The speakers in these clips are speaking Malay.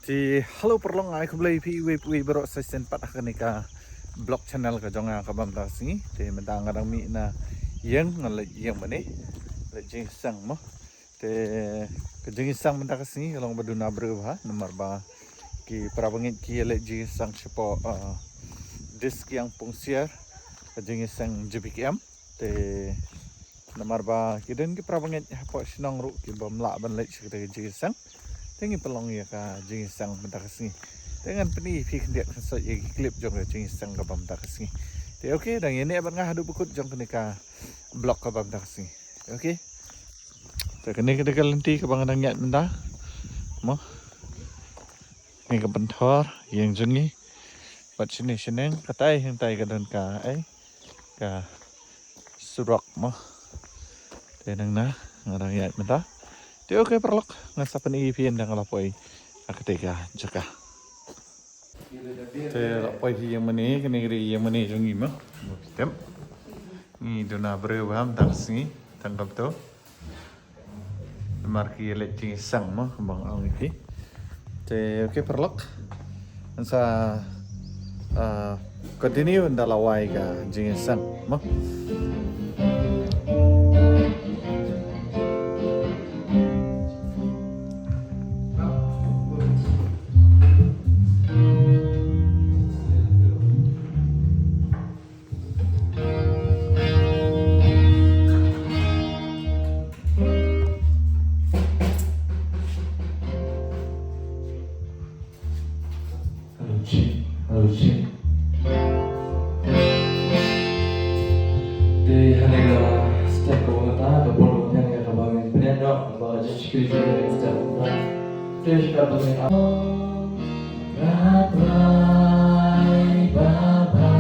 Thì hello perlong ai kembali pi berok sesen pat akan nika blog channel ka jonga ka bam ta singi te mentang ngadang mi na yang ngalai yang mane le jing sang mo te ka jing sang mentang ka singi kalong baduna berba nomor ba ki prabangit ki le jing sang sipo disk yang pungsiar ka jing sang JPKM te nomor ba kiden ki prabangit hapo sinang ru ki bam la ban le ka jing sang tengi pelong ya ka jing sang mentakasni dengan peni pik dia so ye klip jong jing sang ka bam takasni te oke dan ini abang ngah bukut jong kenika blok ka bam takasni oke te kene ke lenti ka bang nyat menda mo ni ka bentor yang jengi pat sini seneng katai yang tai ka don ka ka surok mo te nang na ngarang nyat menda te oke perlok ngasapan ipin dan kalapoi akateka jaka te lapoi yang mani kene yang mani jongi ma tem ni dona brewam taksi tangkap to marki electing sang ma bang ang iki te oke perlok ansa continue ndalawai ka jing sang ma di hanega step kota bolu hanega kabang penendo kabang jadi security step kota terus dapat ni Rabai Baba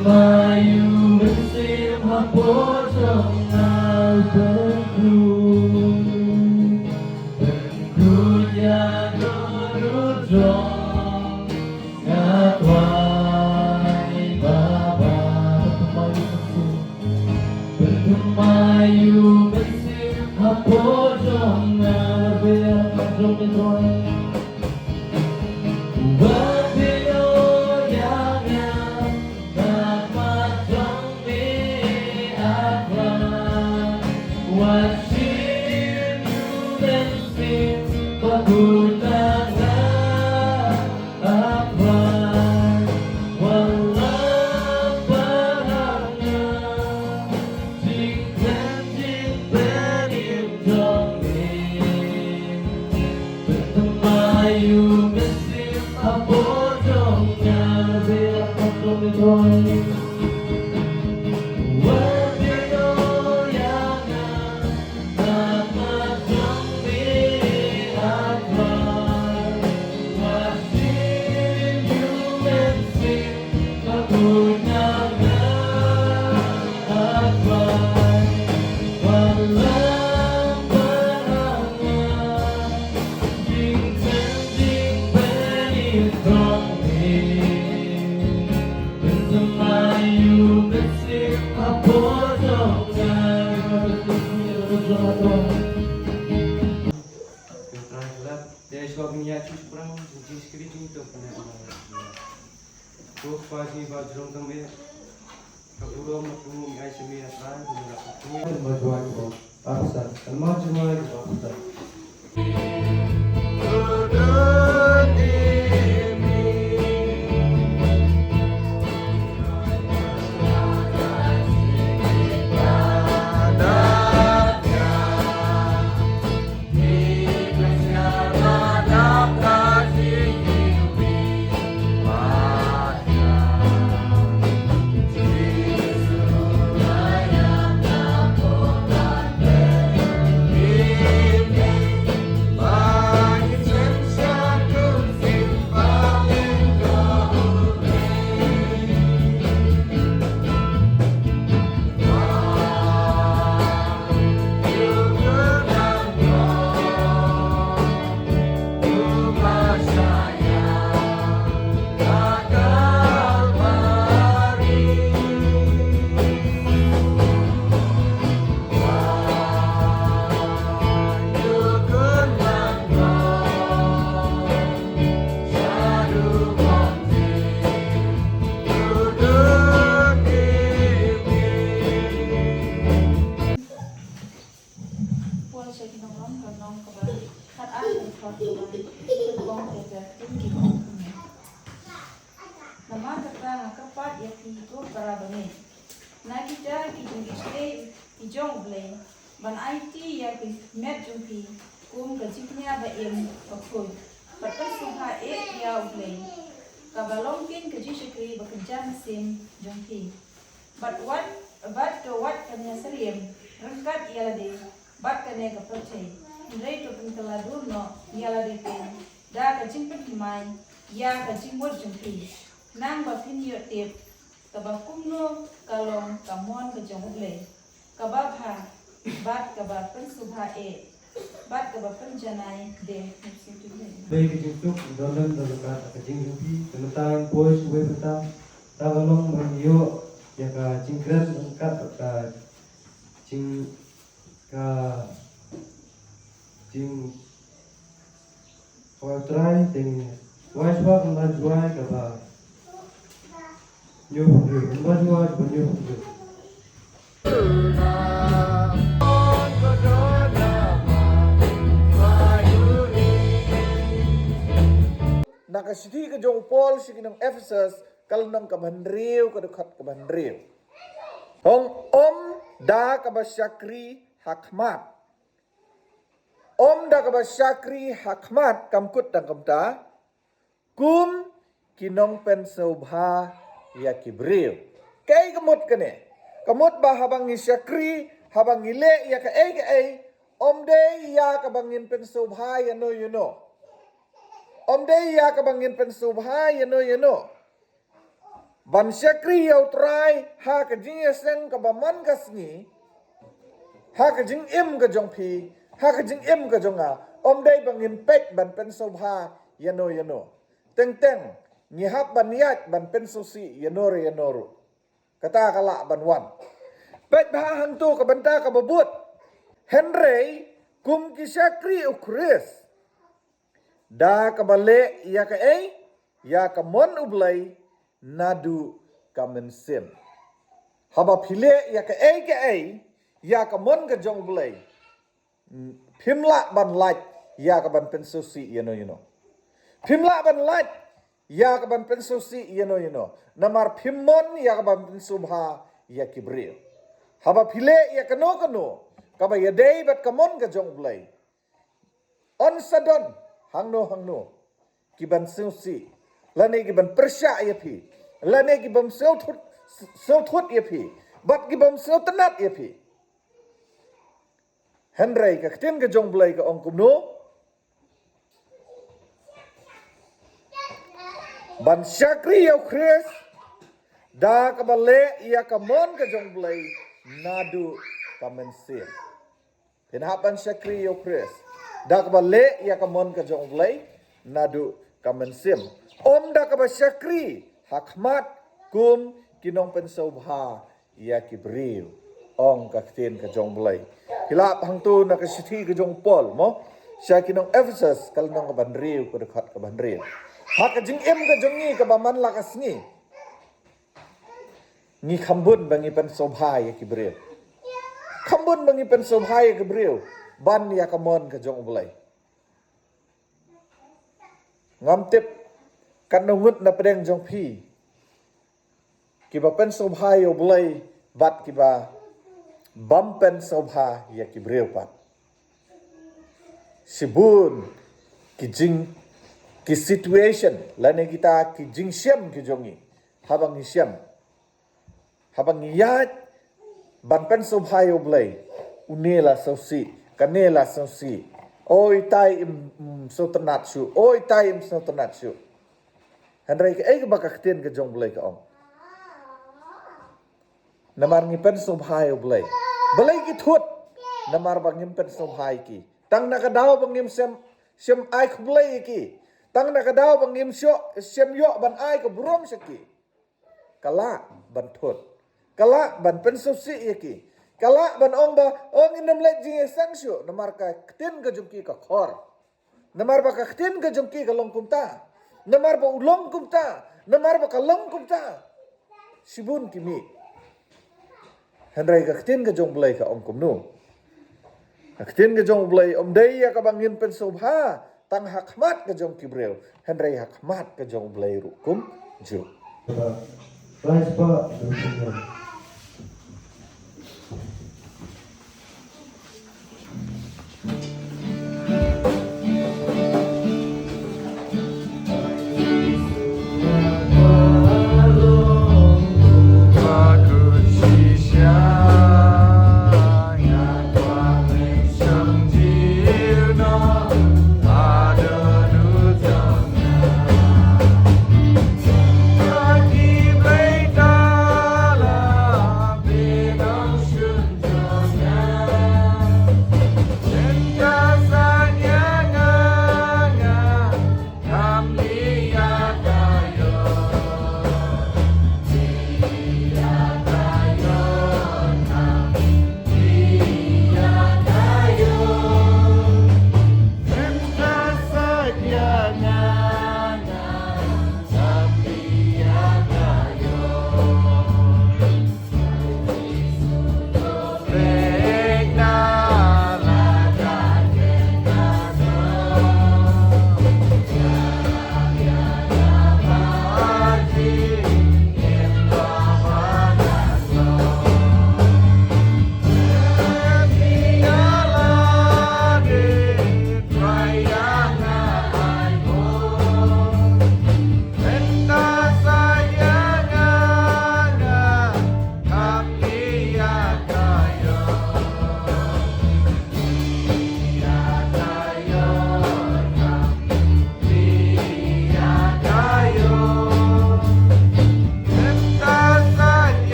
Mayu bersih hapotong alberku Berkunya dorudong Ngatwai Baba Berkumayu bersih hapotong alberku nong kabar kat ai thot kabar bong ke tin ki bong nama kata kapat ya ki ko para bane na kita ki jungi stay ki jong ble ban IT ya ki met jungi kum ka jiknya ba em okoi patpat suha ya ble ka balong kin ka jishkri ba kenjan sim jungi but what kanya seriem rangkat ia de bat kanya ka percay Nilai to pengkeladur no ialah de pen da ka jingpen mai ya ka jingmot jungi nang ba pin yo tip ka ba kumno kalong kamon ka jong ble ka ba bha bat ka ba pen subha bat ka ba pen janai de Baik untuk dalam dalam kajing rupi tentang pois web tentang tagalong menyo ya ka jingkran lengkap ka jing ka jing kau try ting wise work and jual ka ba nyo jual nyo Nakasiti ka jong Paul si kinong Ephesus kalnang kabandriw kadukat kabandriw. Hong da kabasyakri hakmat. Da kabasyakri hakmat kamkut dan kamta kum kinong pensobha ya kibriw. Kay kamut kane. Kamut ba habang isyakri habang ile ya ka ay de ya kabangin pensobha ya no you know. Omde ya kabangin pensubha yano. Ban syakri yaw try ha ka jing yaseng kabaman kasni. Ha ka jing im ka jong pi. Ha ka jing im ka jonga. Omde bangin pek ban pensubha yano. Teng ngihap ban yat ban pensusi yanoru. Kata kala ban wan. Pek bah hang tu kabanta kababut. Henry kum kisyakri ukris. Da kabale ya ka ya ka mon ublay nadu kamensim. Haba pile ya ka ya ka mon ka jong ublay. Pimla ban light ya ka ban pensusi yano. Pimla ban light ya ka ban pensusi yano. Namar pimmon ya ka ban pensubha ya kibril. Haba pile ya kano kaba yadei bat ka mon ka jong ublay. On sadon hangno kiban susi lane kiban persya ya pi lane kibam sel thut ya pi bat kibam sel tenat ya pi Henry ka ktin ka jong blai ka ong kumno ban syakri ya Chris da ka bale ya ka mon ka jong blai nadu ka mensir pinhapan syakri ya Chris da ka bale ya ka mon ka jong blai nadu ka mensim da ka ba syakri hakmat kum kinong pensobha ya kibril ong ka ktin ka jong blai hilap hang tu na ka sithi ka jong Paul mo siya kinong Ephesus kalnong ka bandriw ka dekat ka bandriw ha ka jing im ka jong ni ka ba man lakas ni khambun bangi pensobha ya kibril khambun bangi pensobha ya kibril ban ya kamon ka jong ulay. Ngamtip kanungut na pedeng jong pi. Kiba pen sobha yo ulay bat kiba bampen sobha ya kibril pat. Sibun ki situation lane kita ki jing syam ki jongi habang isyam habang iyat bampen sobha yo ulay unela sausi kanela sausi oi tai so tenat su oi tai so tenat su handrai ke ai baka kten ke jong blai ka om namar ngi pen so bhai blai blai ki thut namar bang ngim pen so bhai ki tang na ka daw bang ngim sem ai k blai ki tang na ka daw bang ngim sem yo ban ai ka brom saki kala ban thut kala ban pen so si ki kala ban ong inam let jing sang shu namar ka ktin ka jumki ka khor namar ba ka ktin ka jumki ka long kumta namar ba ulong kumta namar ba ka long kumta sibun kimi handrai ka ktin ka jong blai ka ong kumnu Ketin ke jong blay om day ya kabangin pensobha tang hakmat ke jong kibrel Henry hakmat ke jong blay rukum ju. Rice pa berikutnya.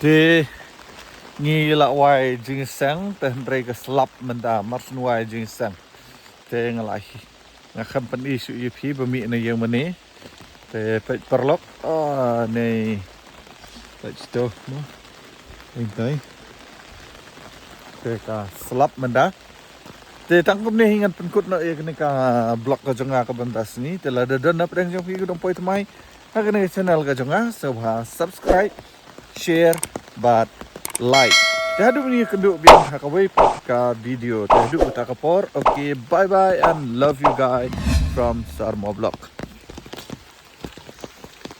Di ngila wai ginseng teh mereka selap menda mars nuai ginseng teh ngalahi ngakam pen isu ipi bemi na yang mani teh pet perlok nei pet sto no intai teh ka selap menda teh tangkum ni hingan penkut no ya kene ka blok ka jonga ka bantas ni telah dadan na preng jong pi dong poi temai ha kene channel ka jonga subscribe share but like. Tehadu ni kenduk biang hakawai ka video. Tehadu utakapor. Okay, bye bye and love you guys from Sarmo Vlog.